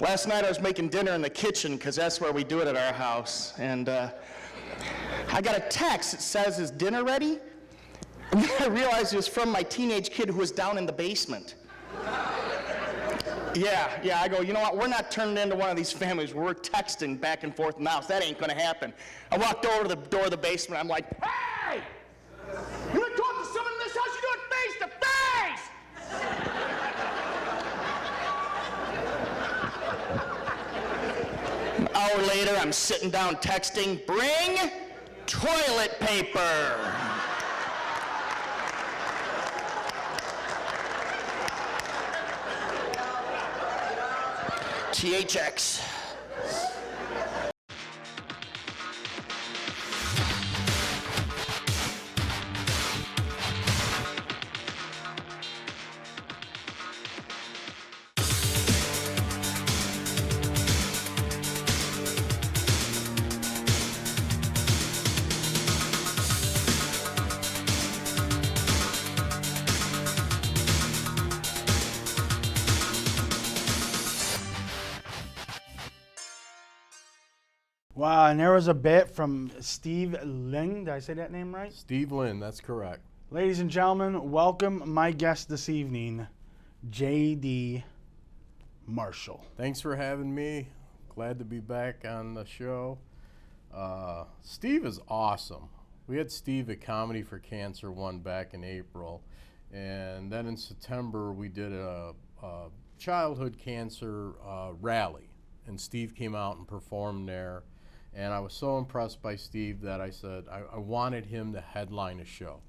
Last night I was making dinner in the kitchen because that's where we do it at our house. And I got a text that says, "Is dinner ready?" And then I realized it was from my teenage kid who was down in the basement. Yeah, I go, you know what, we're not turning into one of these families where we're texting back and forth in the house. That ain't gonna happen. I walked over to the door of the basement. I'm like, "Hey! You wanna talk to someone in this house? You do it face to face!" An hour later, I'm sitting down texting, "Bring toilet paper." THX. Wow, and there was a bit from Steve Lynn. Did I say that name right? Steve Lynn, that's correct. Ladies and gentlemen, welcome my guest this evening, J.D. Marshall. Thanks for having me. Glad to be back on the show. Steve is awesome. We had Steve at Comedy for Cancer 1 back in April, and then in September we did a childhood cancer rally, and Steve came out and performed there. And I was so impressed by Steve that I said I wanted him to headline a show.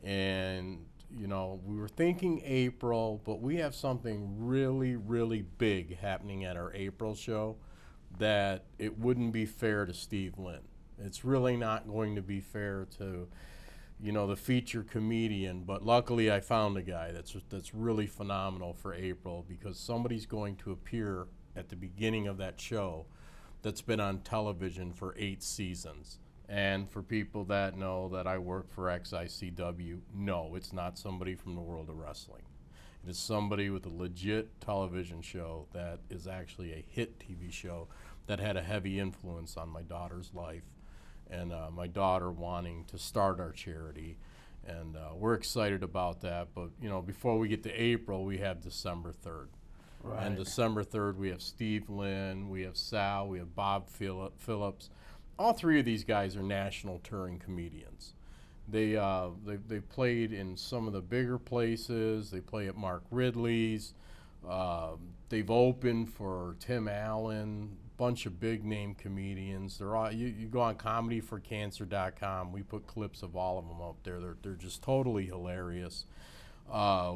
And, you know, we were thinking April, but we have something really, really big happening at our April show that it wouldn't be fair to Steve Lynn. It's really not going to be fair to, you know, the feature comedian, but luckily I found a guy that's really phenomenal for April, because somebody's going to appear at the beginning of that show that's been on television for 8 seasons. And for people that know that I work for XICW, no, it's not somebody from the world of wrestling. It is somebody with a legit television show that is actually a hit TV show that had a heavy influence on my daughter's life, and my daughter wanting to start our charity. And we're excited about that. But, you know, before we get to April, we have December 3rd. Right. And December 3rd, we have Steve Lynn, we have Sal, we have Bob Phillips. All 3 of these guys are national touring comedians. They played in some of the bigger places. They play at Mark Ridley's. They've opened for Tim Allen, bunch of big name comedians. They're all, you go on comedyforcancer.com. We put clips of all of them up there. They're just totally hilarious.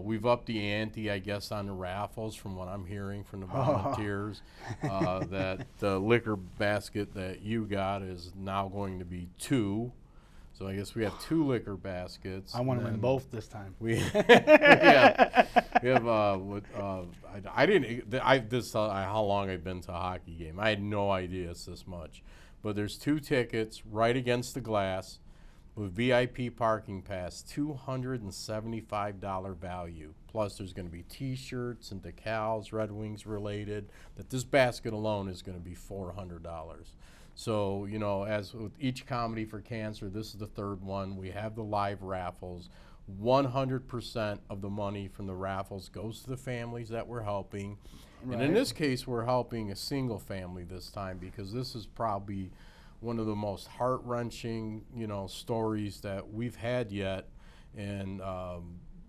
We've upped the ante, I guess, on the raffles from what I'm hearing from the volunteers. That the liquor basket that you got is now going to be 2. So I guess we have 2 liquor baskets. I want to win both this time. We have how long I've been to a hockey game. I had no idea it's this much. But there's 2 tickets right against the glass, with VIP parking pass, $275 value. Plus there's going to be t-shirts and decals, Red Wings related, that this basket alone is going to be $400. So, you know, as with each Comedy for Cancer, this is the 3rd one. We have the live raffles. 100% of the money from the raffles goes to the families that we're helping. Right. And in this case, we're helping a single family this time, because this is probably one of the most heart-wrenching, you know, stories that we've had yet. And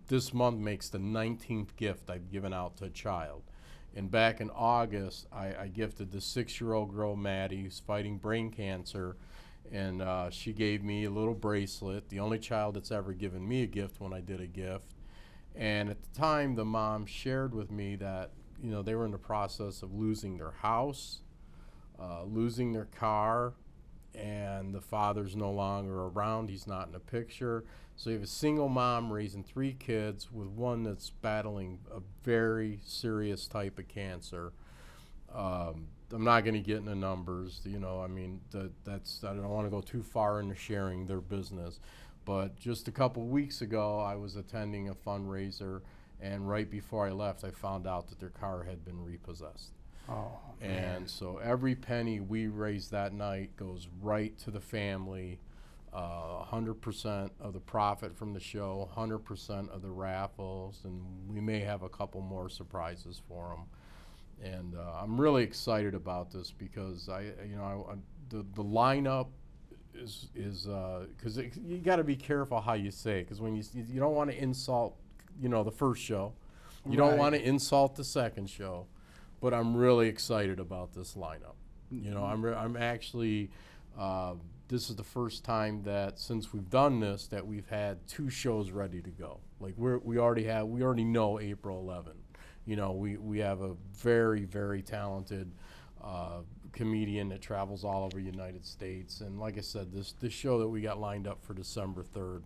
this month makes the 19th gift I've given out to a child. And back in August, I gifted the 6-year-old girl, Maddie, who's fighting brain cancer. And she gave me a little bracelet, the only child that's ever given me a gift when I did a gift. And at the time, the mom shared with me that, you know, they were in the process of losing their house, losing their car, and the father's no longer around. He's not in the picture. So you have a single mom raising 3 kids with one that's battling a very serious type of cancer. I'm not going to get into numbers, you know, I mean, I don't want to go too far into sharing their business. But just a couple weeks ago, I was attending a fundraiser, and right before I left, I found out that their car had been repossessed. Oh, And so every penny we raise that night goes right to the family. 100% of the profit from the show, 100% of the raffles, and we may have a couple more surprises for them. And I'm really excited about this because the lineup is because you got to be careful how you say it, because when you don't want to insult the first show, you don't want to insult the second show, but I'm really excited about this lineup. I'm actually this is the first time that since we've done this that we've had 2 shows ready to go. Like we already know April 11th. We have a very, very talented comedian that travels all over the United States, and like I said, this show that we got lined up for December 3rd,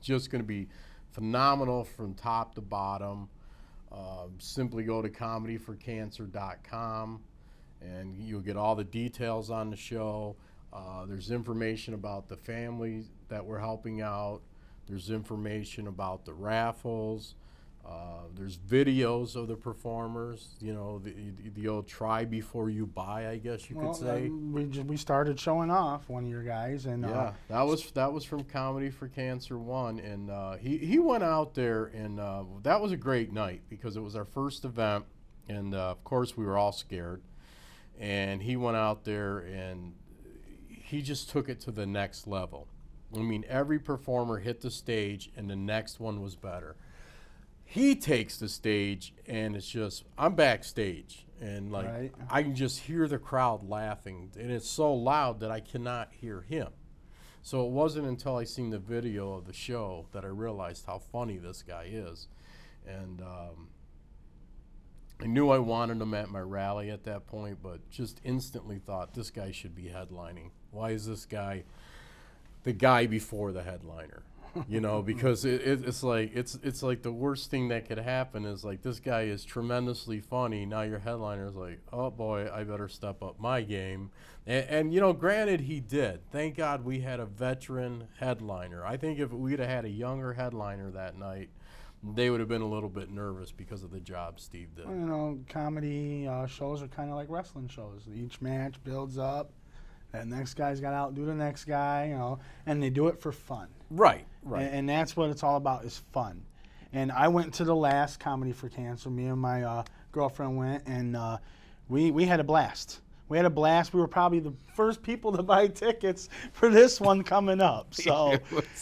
just going to be phenomenal from top to bottom. Simply go to comedyforcancer.com and you'll get all the details on the show. There's information about the families that we're helping out. There's information about the raffles. There's videos of the performers. The old try before you buy, I guess you could say. We started showing off one of your guys, and yeah, that was from Comedy for Cancer 1, and he went out there, and that was a great night because it was our first event, and of course we were all scared, and he went out there and he just took it to the next level. I mean, every performer hit the stage and the next one was better. He takes the stage and it's just, I'm backstage and like I can just hear the crowd laughing, and it's so loud that I cannot hear him. So it wasn't until I seen the video of the show that I realized how funny this guy is. And I knew I wanted him at my rally at that point, but just instantly thought this guy should be headlining. Why is this guy the guy before the headliner? Because it's like the worst thing that could happen is like this guy is tremendously funny. Now your headliner is like, oh boy, I better step up my game. And granted he did. Thank God we had a veteran headliner. I think if we'd have had a younger headliner that night, they would have been a little bit nervous because of the job Steve did. Comedy shows are kind of like wrestling shows. Each match builds up. That next guy's got to outdo the next guy, and they do it for fun. Right. And that's what it's all about, is fun. And I went to the last Comedy for Cancer. Me and my girlfriend went, and we had a blast. We had a blast. We were probably the first people to buy tickets for this one coming up. So,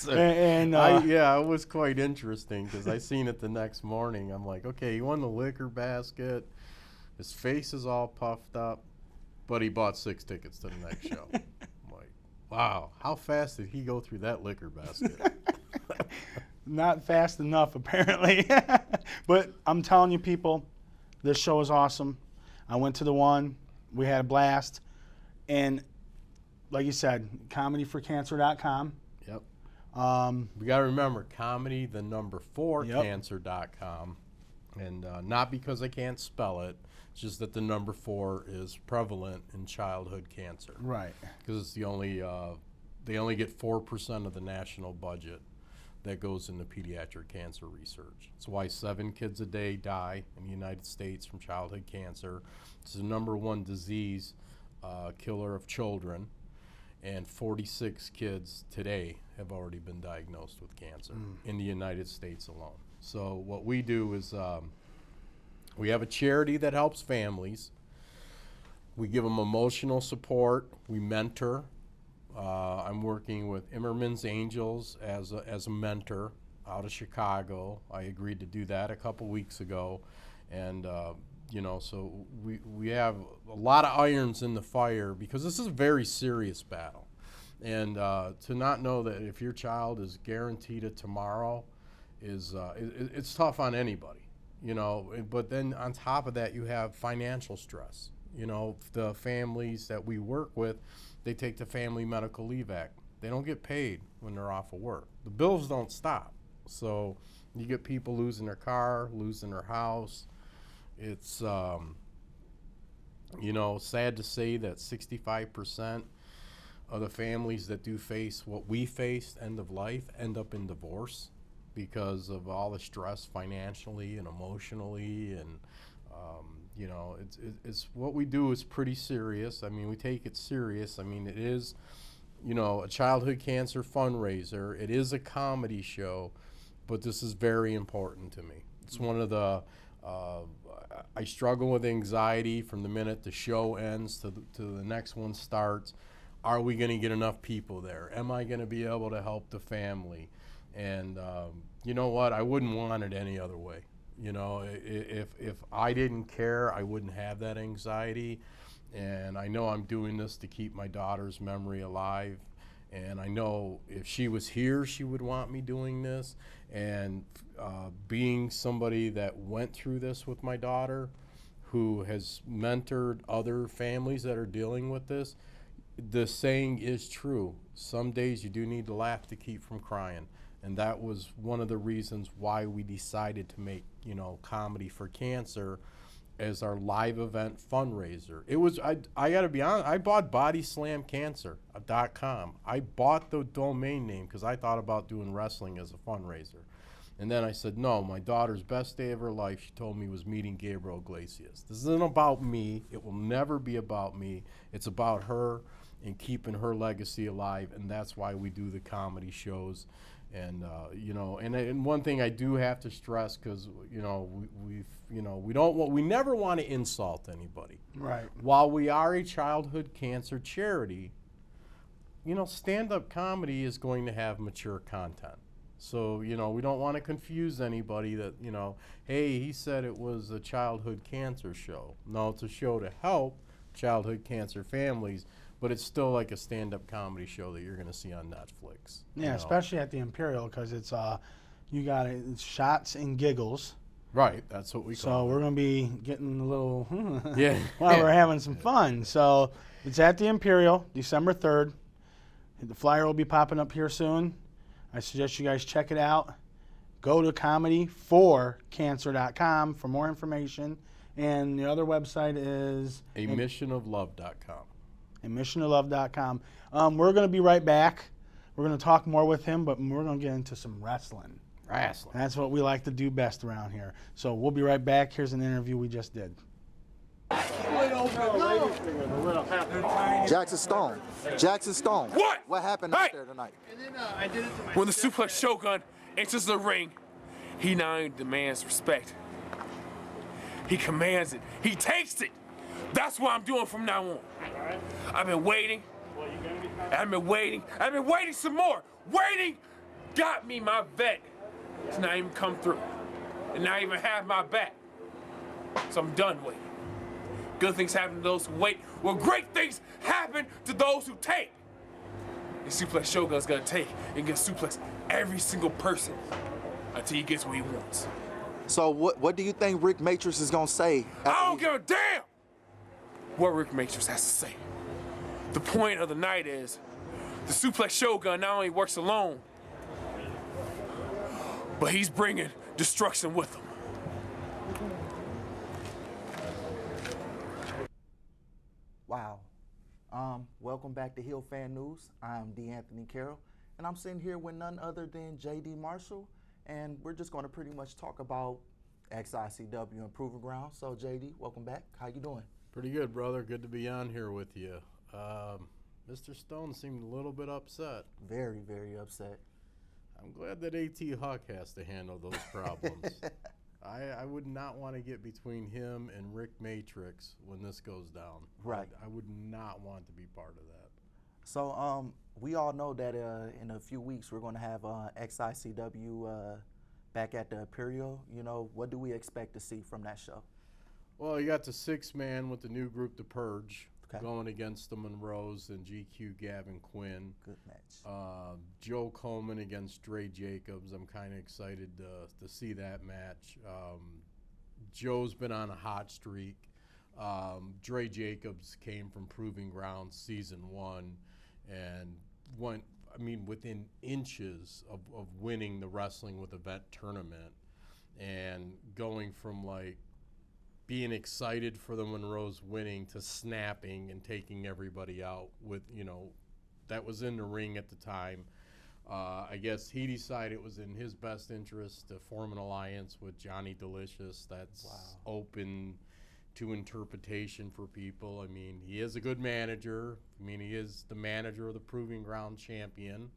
it was quite interesting because I seen it the next morning. I'm like, okay, he won the liquor basket. His face is all puffed up, but he bought 6 tickets to the next show. I'm like, wow, how fast did he go through that liquor basket? Not fast enough, apparently. But I'm telling you, people, this show is awesome. I went to the one. We had a blast. And like you said, comedyforcancer.com. Yep. We got to remember, comedy, the number 4, cancer.com. And not because I can't spell it. It's just that the number 4 is prevalent in childhood cancer. Right. Because it's the only, they only get 4% of the national budget that goes into pediatric cancer research. That's why 7 kids a day die in the United States from childhood cancer. It's the number 1 disease killer of children, and 46 kids today have already been diagnosed with cancer in the United States alone. So what we do is we have a charity that helps families. We give them emotional support. We mentor. I'm working with Immerman's Angels as a mentor out of Chicago. I agreed to do that a couple weeks ago, and so we have a lot of irons in the fire because this is a very serious battle, and to not know that if your child is guaranteed a tomorrow is it's tough on anybody, But then on top of that, you have financial stress. The families that we work with, they take the Family Medical Leave Act. They don't get paid when they're off of work. The bills don't stop. So you get people losing their car, losing their house. It's, sad to say that 65% of the families that do face what we faced, end of life, end up in divorce because of all the stress financially and emotionally, and You know, it's what we do is pretty serious. I mean, we take it serious. I mean, it is, you know, a childhood cancer fundraiser. It is a comedy show, but this is very important to me. It's one of the, I struggle with anxiety from the minute the show ends to the next one starts. Are we going to get enough people there? Am I going to be able to help the family? And you know what? I wouldn't want it any other way. You know, if I didn't care, I wouldn't have that anxiety. And I know I'm doing this to keep my daughter's memory alive. And I know if she was here, she would want me doing this. And being somebody that went through this with my daughter, who has mentored other families that are dealing with this, the saying is true. Some days you do need to laugh to keep from crying. And that was one of the reasons why we decided to make, you know, Comedy for Cancer as our live event fundraiser. It was, I gotta be honest, I bought bodyslamcancer.com. I bought the domain name because I thought about doing wrestling as a fundraiser. And then I said, no, my daughter's best day of her life, she told me, was meeting Gabriel Iglesias. This isn't about me. It will never be about me. It's about her and keeping her legacy alive, and that's why we do the comedy shows. And you know, and one thing I do have to stress, because you know we never want to insult anybody. Right. While we are a childhood cancer charity, you know, stand-up comedy is going to have mature content. So you know, we don't want to confuse anybody that, you know, hey, he said it was a childhood cancer show. No, it's a show to help childhood cancer families. But it's still like a stand-up comedy show that you're going to see on Netflix. Yeah, you know? especially at the Imperial, because it's you got it's shots and giggles. Right, that's what we call it. So we're going to be getting a little yeah. while we're having some fun. So it's at the Imperial, December 3rd. The flyer will be popping up here soon. I suggest you guys check it out. Go to comedyforcancer.com for more information. And the other website is missionoflove.com. and missionoflove.com. We're going to be right back. We're going to talk more with him, but we're going to get into some wrestling. That's what we like to do best around here. So we'll be right back. Here's an interview we just did. Jackson Stone. Jackson Stone. What? What happened out there tonight? When the Suplex Shogun enters the ring, he not only demands respect, he commands it. He takes it. That's what I'm doing from now on. I've been waiting. I've been waiting. I've been waiting some more. Waiting got me my vet to not even come through. And not even have my back. So I'm done waiting. Good things happen to those who wait. Well, great things happen to those who take. The Suplex Shogun's gonna take and get suplex every single person until he gets what he wants. So what do you think Rick Matrix is going to say? I don't give a damn what Rick Matrix has to say. The point of the night is the Suplex Shogun not only works alone, but he's bringing destruction with him. Wow. Welcome back to Hill Fan News. I'm D. Anthony Carroll, and I'm sitting here with none other than J.D. Marshall, and we're just going to pretty much talk about XICW and Proving Ground. So, J.D., welcome back. How you doing? Pretty good, brother. Good to be on here with you. Mr. Stone seemed a little bit upset. Very, very upset. I'm glad that A.T. Huck has to handle those problems. I would not want to get between him and Rick Matrix when this goes down. Right. I would not want to be part of that. So we all know that in a few weeks we're going to have XICW back at the Imperial. You know, what do we expect to see from that show? Well, you got the 6-man with the new group, The Purge, Okay. going against the Monroes and GQ Gavin Quinn. Good match. Joe Coleman against Dre Jacobs. I'm kind of excited to see that match. Joe's been on a hot streak. Dre Jacobs came from Proving Ground season 1 and went, I mean, within inches of winning the Wrestling with Event tournament and going from like being excited for the Monroes winning to snapping and taking everybody out with, you know, that was in the ring at the time. I guess he decided it was in his best interest to form an alliance with Johnny Delicious that's open to interpretation for people. I mean, he is a good manager. I mean, he is the manager of the Proving Ground champion.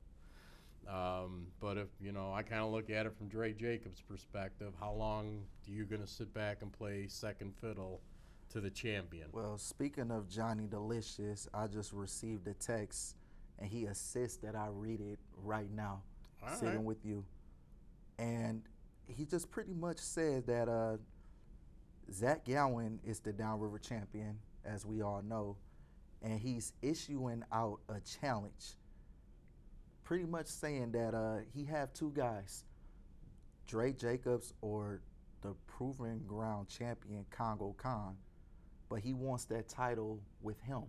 But if, you know, I kind of look at it from Dre Jacobs' perspective, how long do you going to sit back and play second fiddle to the champion? Well, speaking of Johnny Delicious, I just received a text, and he assists that I read it right now, sitting with you. And he just pretty much said that Zach Gowen is the Downriver champion, as we all know, and he's issuing out a challenge, pretty much saying that he have two guys, Dre Jacobs or the Proving Ground champion Congo Khan, but he wants that title with him.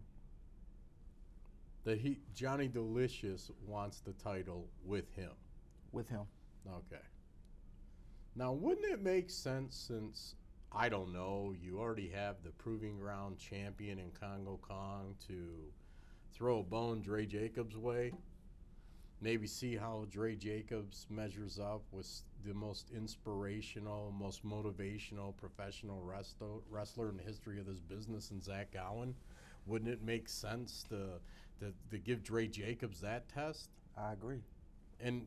Johnny Delicious wants the title with him. With him. Okay. Now, wouldn't it make sense, since, I don't know, you already have the Proving Ground champion in Congo Kong, to throw a bone Dre Jacobs' way? Maybe see how Dre Jacobs measures up with the most inspirational, most motivational professional wrestler in the history of this business, in Zach Gowen. Wouldn't it make sense to give Dre Jacobs that test? I agree. And,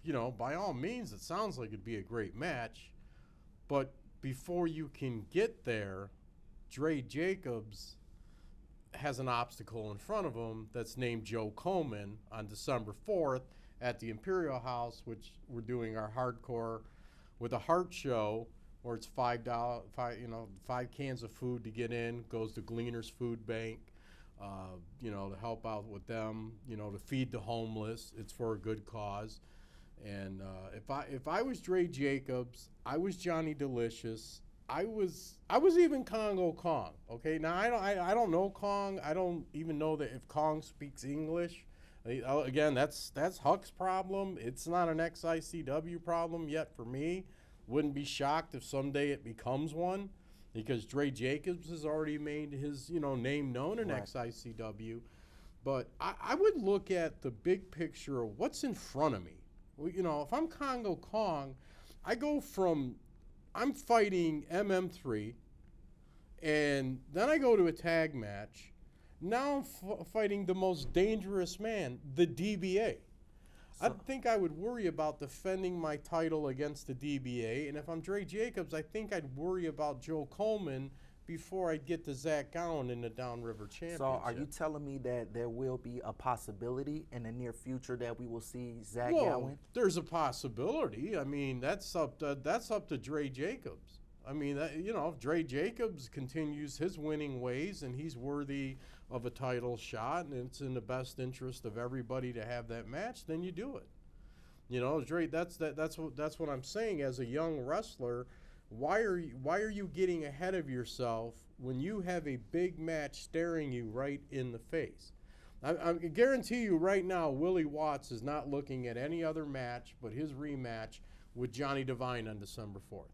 you know, by all means, it sounds like it'd be a great match. But before you can get there, Dre Jacobs has an obstacle in front of him that's named Joe Coleman on December 4th at the Imperial House, which we're doing our Hardcore with a Heart show, where it's $5, 5 cans of food to get in, goes to Gleaner's Food Bank, to help out with them, to feed the homeless. It's for a good cause. And if I was Dre Jacobs, I was Johnny Delicious, I was even Congo Kong. Okay, now I don't know Kong. I don't even know that if Kong speaks English. Again, that's Huck's problem. It's not an XICW problem yet for me. Wouldn't be shocked if someday it becomes one, because Dre Jacobs has already made his name known in XICW. But I would look at the big picture of what's in front of me. If I'm Congo Kong, I go from I'm fighting MM3, and then I go to a tag match. Now I'm fighting the most dangerous man, the DBA. I think I would worry about defending my title against the DBA, and if I'm Dre Jacobs, I think I'd worry about Joe Coleman before I get to Zach Gowen in the Downriver Championship. So are you telling me that there will be a possibility in the near future that we will see Zach Gowen? There's a possibility. I mean, that's up to Dre Jacobs. I mean, if Dre Jacobs continues his winning ways and he's worthy of a title shot, and it's in the best interest of everybody to have that match, then you do it. Dre, that's what I'm saying. As a young wrestler, why are you getting ahead of yourself when you have a big match staring you right in the face? I guarantee you right now, Willie Watts is not looking at any other match but his rematch with Johnny Devine on December 4th.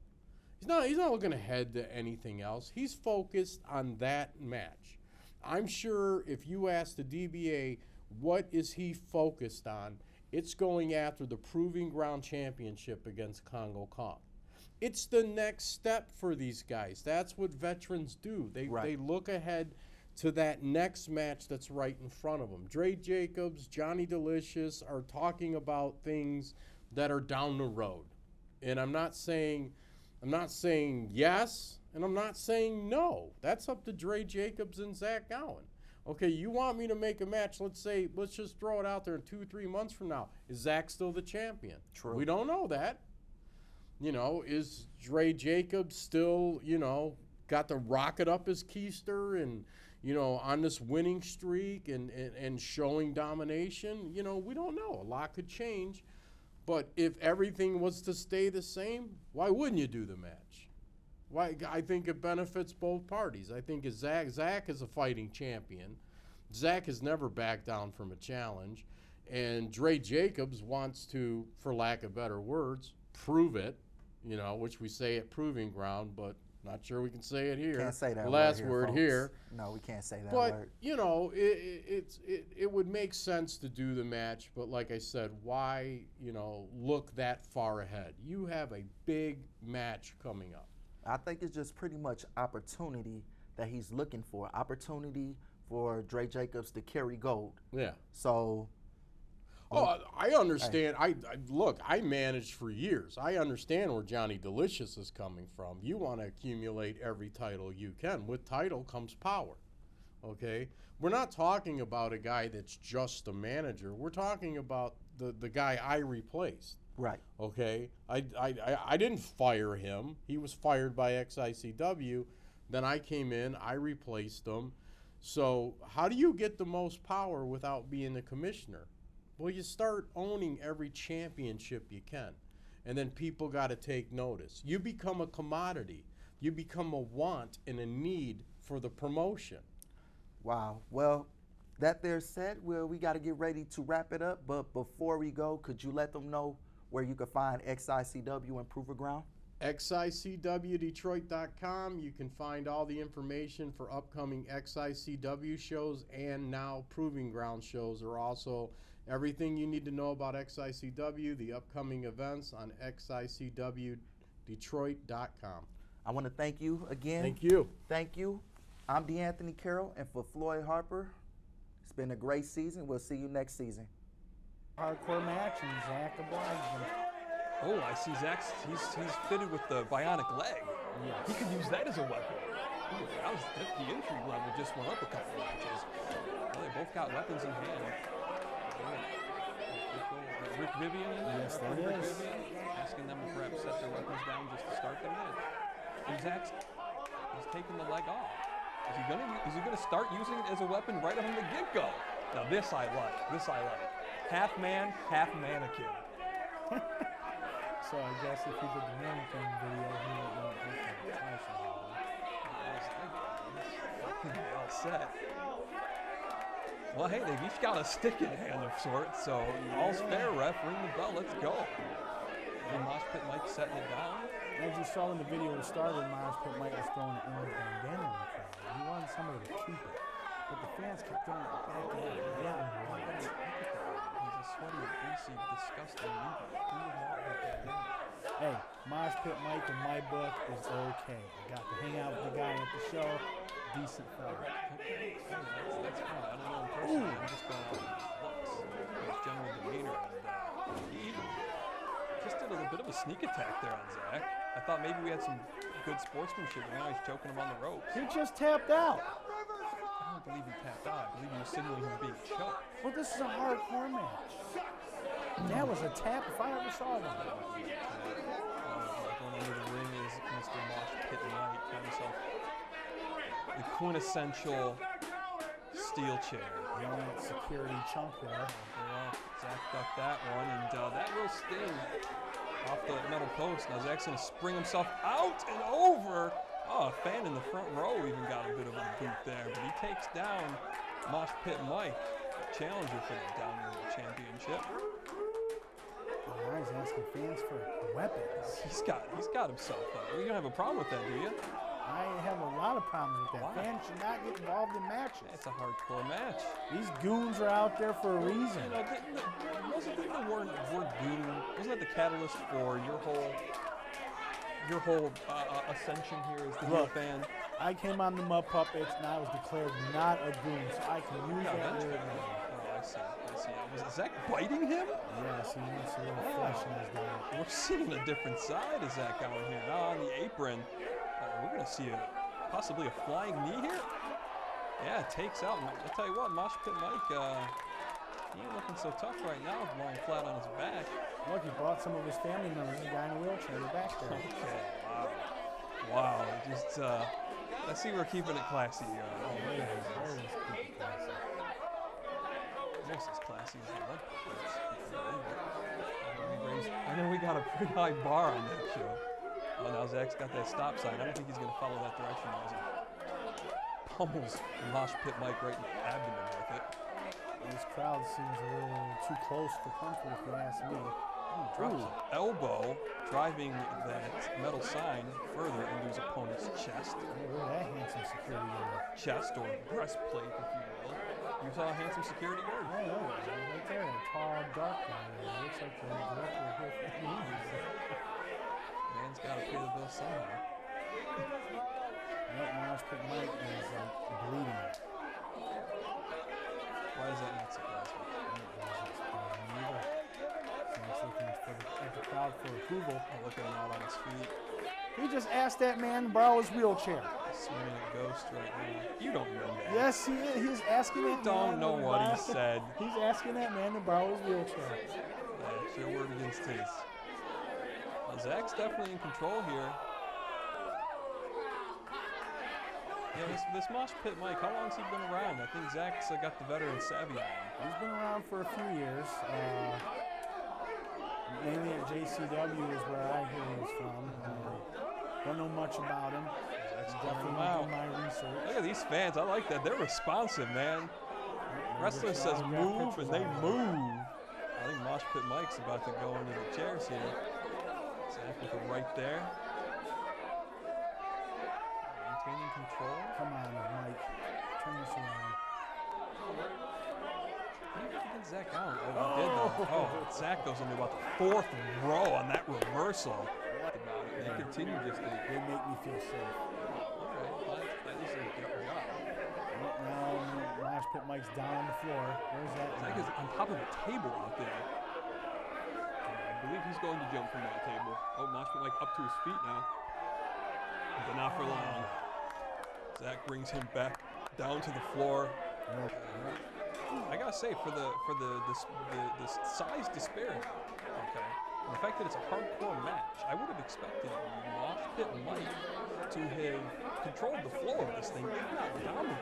He's not looking ahead to anything else. He's focused on that match. I'm sure if you ask the DBA what is he focused on, it's going after the Proving Ground Championship against Congo Kong. It's the next step for these guys. That's what veterans do. They look ahead to that next match that's right in front of them. Dre Jacobs, Johnny Delicious are talking about things that are down the road. And I'm not saying yes, and I'm not saying no. That's up to Dre Jacobs and Zach Gowen. Okay, you want me to make a match, let's just throw it out there in 2-3 months from now. Is Zach still the champion? True. We don't know that. Is Dre Jacobs still, got the rocket up his keister and, on this winning streak and showing domination? We don't know. A lot could change. But if everything was to stay the same, why wouldn't you do the match? Why? I think it benefits both parties. I think Zach is a fighting champion. Zach has never backed down from a challenge. And Dre Jacobs wants to, for lack of better words, prove it. Which we say at Proving Ground, but not sure we can say it here. Can't say that last word here. No, we can't say that word. But, it would make sense to do the match, but like I said, why, look that far ahead? You have a big match coming up. I think it's just pretty much opportunity that he's looking for. Opportunity for Dre Jacobs to carry gold. Yeah. So. Oh, I understand. Look, I managed for years. I understand where Johnny Delicious is coming from. You want to accumulate every title you can. With title comes power. Okay? We're not talking about a guy that's just a manager. We're talking about the guy I replaced. Right. Okay? I didn't fire him. He was fired by XICW. Then I came in, I replaced him. So how do you get the most power without being the commissioner? Well, you start owning every championship you can, and then people got to take notice. You become a commodity. You become a want and a need for the promotion. Wow. Well, that there said, we got to get ready to wrap it up. But before we go, could you let them know where you can find XICW and Proving Ground? XICWDetroit.com. You can find all the information for upcoming XICW shows, and now Proving Ground shows are also everything you need to know about XICW, the upcoming events on XICWDetroit.com. I want to thank you again. Thank you. Thank you. I'm D'Anthony Carroll, and for Floyd Harper, it's been a great season. We'll see you next season. Hardcore match, and Zach obliged him. Oh, I see Zach's, he's fitted with the bionic leg. Yes. He could use that as a weapon. Ooh, that was, the intrigue level just went up a couple of notches. Well, they both got weapons in hand. Rick Vivian in there? Yes, that Rick is. Vivian, asking them to perhaps set their weapons down just to start the match. And Zach's, he's taking the leg off. Is he gonna start using it as a weapon right from the get-go? Now this I like. Half man, half mannequin. So I guess if he did the mannequin video, he would They all set. Well, hey, they've each got a stick in hand of sorts, so all's fair, ref. Ring the bell, let's go. And Mosh Pit Mike setting it down. As you saw when the video was started, Mosh Pit Mike was throwing an orange bandana in the crowd. He wanted somebody to keep it, but the fans kept throwing it back and He's a sweaty, greasy, disgusting newbie. Who would want that bandana? Hey, Mosh Pit Mike in my book is okay. I got to hang out with the guy at the show. Decent fella. Okay, that's fine. I don't know in person. I'm just going off his looks, his general demeanor, and he just did a bit of a sneak attack there on Zach. I thought maybe we had some good sportsmanship, and now he's choking him on the ropes. He just tapped out. I don't believe he tapped out. I believe he was signaling he was being choked. Well, this is a hardcore match. That was a tap if I ever saw one. Going under the ring is Mr. Mosh Pit Knight, got himself the quintessential steel chair. Young security chunk there. Well, Zach ducked that one, and that will sting off the metal post. Now Zach's going to spring himself out and over. Oh, a fan in the front row even got a bit of a boot there, but he takes down Mosh Pit Mike, challenger for the DownRiver Championship. Now he's asking fans for weapons. He's got himself. You don't have a problem with that, do you? I have a lot of problems with that. Why? Fans should not get involved in matches. It's a hardcore match. These goons are out there for a reason. You know, wasn't the word goon, wasn't that the catalyst for your whole ascension here as the heel fan? I came on the Mud Puppets and I was declared not a goon, so I can use that word now. Oh, I see. Was Zach biting him? Yes, he wants a little flesh in his diet. We're seeing a different side of Zach out here. Now on the apron, we're going to see possibly a flying knee here. Yeah, it takes out. I'll tell you what, Mosh Pit Mike, he ain't looking so tough right now, lying flat on his back. Look, he brought some of his family members, the guy in a wheelchair, the back there. Okay, wow. Just, let's see, we're keeping it classy here. Almost as classy as the Mud Puppets. I know we got a pretty high bar on that show. Oh, now Zach's got that stop sign. I don't think he's going to follow that direction as he pummels Mosh Pit Mike right in the abdomen with it. This crowd seems a little too close for comfort, if you ask me. Drops an elbow, driving that metal sign further into his opponent's chest. Look at that handsome security guard. Chest or breastplate, if you will. You saw a handsome security guard? Yeah, right there, a tall, dark guy there. Looks like the director of Hill Fan News. Man's got to pay the bill somehow. Mosh Pit Mike is like bleeding. Why does that not surprise me? Zach's looking at the crowd for approval. Look at him out on his feet. He just asked that man to borrow his wheelchair. Swinging at Ghost right now. You don't know that. Yes, he is. He's asking that man. Don't know what he said. He's asking that man to borrow his wheelchair. Yeah, it's your word against his. Well, Zach's definitely in control here. Yeah, this Mosh Pit Mike, how long's he been around? I think Zach's got the veteran savvy on him. He's been around for a few years. Mainly at JCW is where I hear he's from. Don't know much about him. Zach's Definitely out. do my research. Look at these fans. I like that. They're responsive, man. Wrestler says move, and they move. I think Mosh Pit Mike's about to go into the chairs here. Zach with a right there. Maintaining control. Come on, Mike. Turn this around. He did Zach out. Oh, he did though. Oh, Zach goes into about the 4th row on that reversal. They continue just to. They make me feel safe. Alright, that is a good job. Now, Mosh Pit Mike's down on the floor. Where's that? Zach is on top of a table out there. I believe he's going to jump from that table. Oh, Mosh Pit Mike up to his feet now. But not for long. Zach brings him back down to the floor. I gotta say, for the size disparity, okay, and the fact that it's a hardcore match, I would have expected Mosh Pit Mike to have controlled the floor of this thing, if not dominated.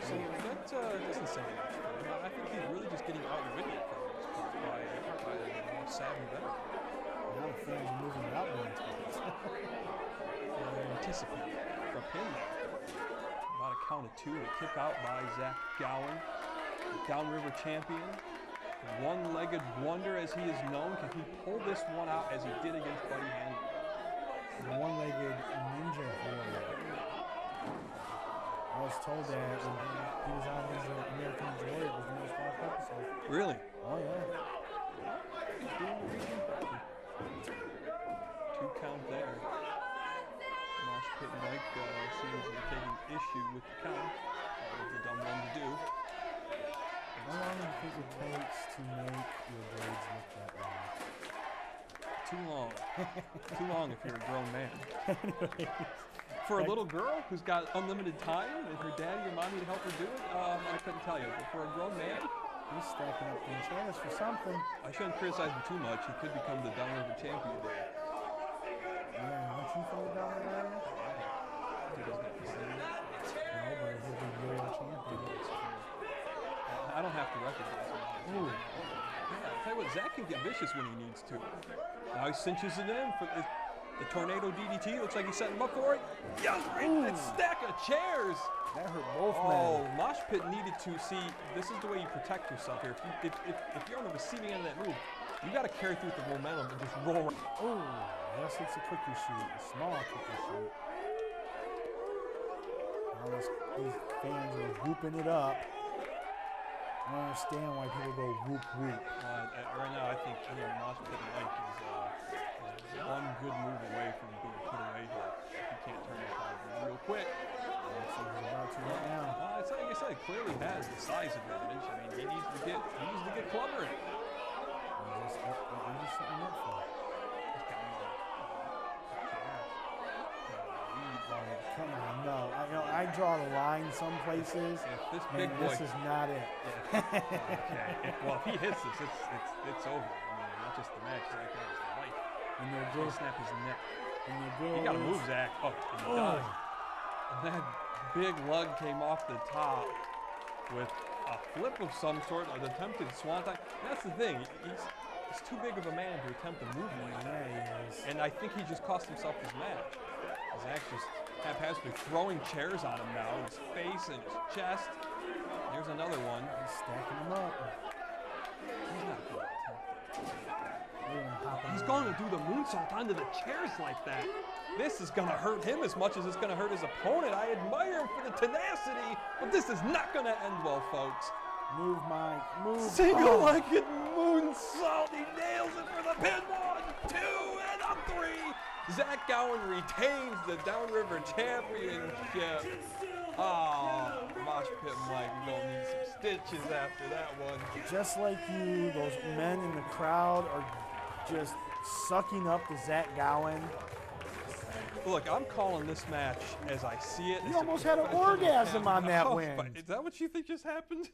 So that doesn't say much for him. I think he's really just getting outwitted for the most part by a more savvy veteran. Now the fans are moving it out there. Anticipate for a pin there. About a count of 2, a kick out by Zach Gowen, the Downriver champion. One-legged wonder, as he is known. Can he pull this one out as he did against Buddy Hanley? The one-legged ninja warrior. I was told that when he was on his American Warrior, it was the most watched episode. Really? Oh yeah. 2 count there. Mosh Pit Mike seems to be taking issue with the count. That was the dumb one to do. How long do you think it takes to make your braids look that long? Too long. Too long if you're a grown man. For a little girl who's got unlimited time and her daddy or mommy to help her do it, I couldn't tell you. But for a grown man, he's stacking up the chairs for something. I shouldn't criticize him too much. He could become the Downriver champion there. Yeah, aren't you from the Downriver? He doesn't have to say that. No, but he'll be world champion. I don't have to recognize him. Ooh. Yeah, I'll tell you what, Zach can get vicious when he needs to. Now he cinches it in for the tornado DDT. Looks like he's setting him up for it. Yeah, right in that stack of chairs. That hurt both men. Oh, Mosh Pit needed to see. This is the way you protect yourself here. If you're on the receiving end of that move, you got to carry through the momentum and just roll around. Oh, yes, it's a cookie sheet, a small cookie sheet. Now these fans are whooping it up. I don't understand why people go whoop whoop. Right now, I think Mosh Pit Mike is one good move away from being put away here. He can't turn it on real quick. That's what he's about to right now. It's like I said, clearly has the size advantage. I mean, he needs to get clubbering. What are you setting up for? Come on, no. I draw the line some places. If this man, big boy, this is not it. Okay. Well, if he hits this, it's over. I mean, not just the match, it's his life. And they're He'll good. snap his neck. And they're good. You got to move, Zach. Oh, and he does. And that big lug came off the top with a flip of some sort, an attempted swanton. That's the thing. He's too big of a man to attempt a movement. Yeah, he is. And I think he just cost himself his match. Zach just haphazardly throwing chairs on him now, in his face and his chest. There's another one. He's stacking them up. He's not good at He's He's going to do the moonsault onto the chairs like that. This is going to hurt him as much as it's going to hurt his opponent. I admire him for the tenacity, but this is not going to end well, folks. Move, Mike. Move. Single-legged moonsault. He nails it for the pin. 1, 2, and a 3. Zach Gowen retains the Downriver Championship. Oh, Mosh Pit Mike, we're going to need some stitches after that one. Just like you, those men in the crowd are just sucking up to Zach Gowen. Look, I'm calling this match as I see it. You almost had an orgasm on that win. Is that what you think just happened?